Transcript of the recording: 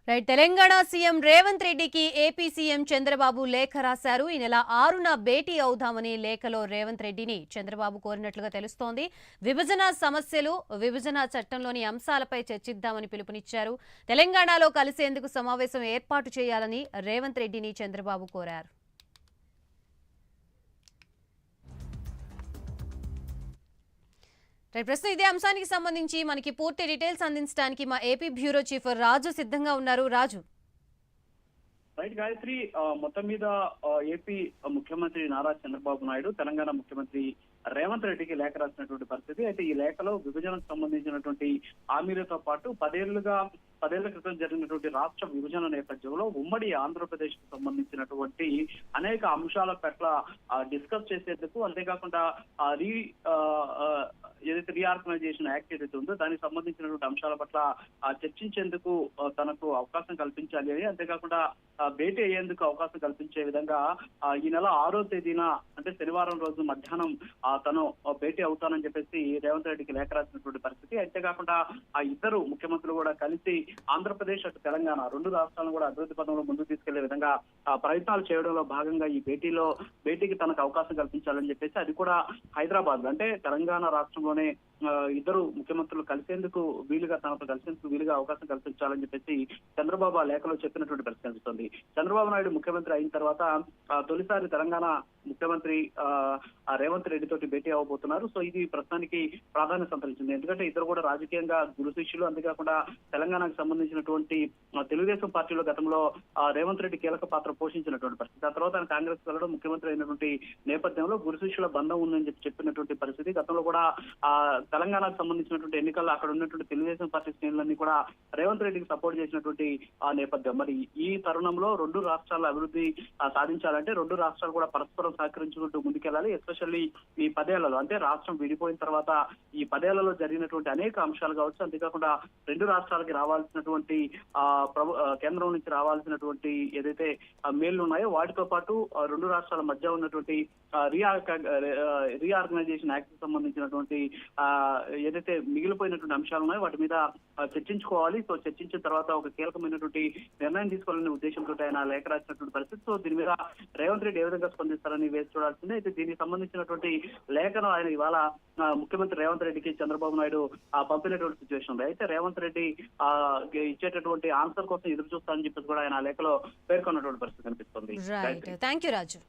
Right. Telangana CM Revanth రెడ్డికి AP CM Chandrababu లేఖ రాశారు. ఈ నెల 6న భేటీ అవుదామని లేఖలో రేవంత్ రెడ్డిని చంద్రబాబు కోరినట్లుగా తెలుస్తోంది. విభజన సమస్యలు, విభజన చట్టంలోని అంశాలపై చర్చిద్దామని పిలుపునిచ్చారు. తెలంగాణలో కలిసేందుకు సమావేశం ఏర్పాటు చేయాలని రేవంత్ రెడ్డిని చంద్రబాబు కోరారు. ప్రస్తుతం ఇదే అంశానికి సంబంధించి మనకి పూర్తి డీటెయిల్స్ అందించడానికి మా ఏపీ బ్యూరో చీఫ్ రాజు సిద్ధంగా ఉన్నారు. రాజు. రైట్ గాయత్రి, మొత్తం మీద ఏపీ ముఖ్యమంత్రి నారా చంద్రబాబు నాయుడు తెలంగాణ ముఖ్యమంత్రి రేవంత్ రెడ్డికి లేఖ రాసినటువంటి పరిస్థితి. అయితే ఈ లేఖలో విభజనకు సంబంధించినటువంటి హామీలతో పాటు పదేళ్ల క్రితం జరిగినటువంటి రాష్ట్ర విభజన నేపథ్యంలో ఉమ్మడి ఆంధ్రప్రదేశ్ కు సంబంధించినటువంటి అనేక అంశాల పట్ల డిస్కస్ చేసేందుకు, అంతేకాకుండా ఏదైతే రీఆర్గనైజేషన్ యాక్ట్ ఏదైతే ఉందో దానికి సంబంధించినటువంటి అంశాల పట్ల చర్చించేందుకు తనకు అవకాశం కల్పించాలి అని, అంతేకాకుండా భేటీ అయ్యేందుకు అవకాశం కల్పించే విధంగా ఈ నెల 6వ తేదీన అంటే శనివారం రోజు మధ్యాహ్నం తను భేటీ అవుతానని చెప్పేసి రేవంత్ రెడ్డికి లేఖ రాసినటువంటి పరిస్థితి. అంతేకాకుండా ఆ ఇద్దరు ముఖ్యమంత్రులు కూడా కలిసి ఆంధ్రప్రదేశ్ అటు తెలంగాణ రెండు రాష్ట్రాలను కూడా అభివృద్ధి పదంలో ముందుకు తీసుకెళ్లే విధంగా ప్రయత్నాలు చేయడంలో భాగంగా ఈ భేటీకి తనకు అవకాశం కల్పించాలని చెప్పేసి, అది కూడా హైదరాబాద్ అంటే తెలంగాణ రాష్ట్రంలోనే ఇద్దరు ముఖ్యమంత్రులు కలిసేందుకు తనతో కలిసేందుకు వీలుగా అవకాశం కల్పించాలని చెప్పేసి చంద్రబాబు ఆ లేఖలో చెప్పినటువంటి పరిస్థితి కనిపిస్తుంది. చంద్రబాబు నాయుడు ముఖ్యమంత్రి అయిన తర్వాత తొలిసారి తెలంగాణ ముఖ్యమంత్రి రేవంత్ రెడ్డి తోటి భేటీ అవ్వబోతున్నారు. సో ఇది ప్రస్తుతానికి ప్రాధాన్యత సంతరించింది. ఎందుకంటే ఇద్దరు కూడా రాజకీయంగా గురు శిష్యులు. అంతేకాకుండా తెలంగాణకు సంబంధించినటువంటి తెలుగుదేశం పార్టీలో గతంలో రేవంత్ రెడ్డి కీలక పాత్ర పోషించినటువంటి పరిస్థితి. ఆ తర్వాత ఆయన కాంగ్రెస్ వెళ్ళడం, ముఖ్యమంత్రి అయినటువంటి నేపథ్యంలో గురు శిష్యుల బంధం ఉందని చెప్పినటువంటి పరిస్థితి. గతంలో కూడా తెలంగాణకు సంబంధించినటువంటి ఎన్నికల్లో అక్కడ ఉన్నటువంటి తెలుగుదేశం పార్టీ శ్రేణులన్నీ కూడా రేవంత్ రెడ్డికి సపోర్ట్ చేసినటువంటి నేపథ్యం. మరి ఈ తరుణంలో రెండు రాష్ట్రాల అభివృద్ధి సాధించాలంటే రెండు రాష్ట్రాలు కూడా పరస్పరం సహకరించుకుంటూ ముందుకెళ్లాలి. ఎస్పెషల్లీ ఈ 10 ఏళ్లలో అంటే రాష్ట్రం విడిపోయిన తర్వాత ఈ 10 ఏళ్లలో జరిగినటువంటి అనేక అంశాలు కావచ్చు, అంతేకాకుండా రెండు రాష్ట్రాలకి రావాల్సినటువంటి కేంద్రం నుంచి రావాల్సినటువంటి ఏదైతే మేళ్లు ఉన్నాయో వాటితో పాటు రెండు రాష్ట్రాల మధ్య ఉన్నటువంటి రీఆర్గనైజేషన్ యాక్ట్ కి సంబంధించినటువంటి ఏదైతే మిగిలిపోయినటువంటి అంశాలు ఉన్నాయో వాటి మీద చర్చించుకోవాలి. సో చర్చించిన తర్వాత ఒక కీలకమైనటువంటి నిర్ణయం తీసుకోవాలనే ఉద్దేశంతో ఆయన లేఖ రాసినటువంటి పరిస్థితి. సో దీని మీద రేవంత్ రెడ్డి ఏ విధంగా స్పందిస్తారని వేచి చూడాల్సిందే. అయితే దీనికి సంబంధించినటువంటి లేఖను ఆయన ఇవాళ ముఖ్యమంత్రి రేవంత్ రెడ్డికి చంద్రబాబు నాయుడు పంపినటువంటి సిచ్యువేషన్ ఉంది. అయితే రేవంత్ రెడ్డి ఇచ్చేటటువంటి ఆన్సర్ కోసం ఎదురు చూస్తారని చెప్పేసి కూడా ఆయన లేఖలో పేర్కొన్నటువంటి పరిస్థితి కనిపిస్తుంది. Thank you Raju.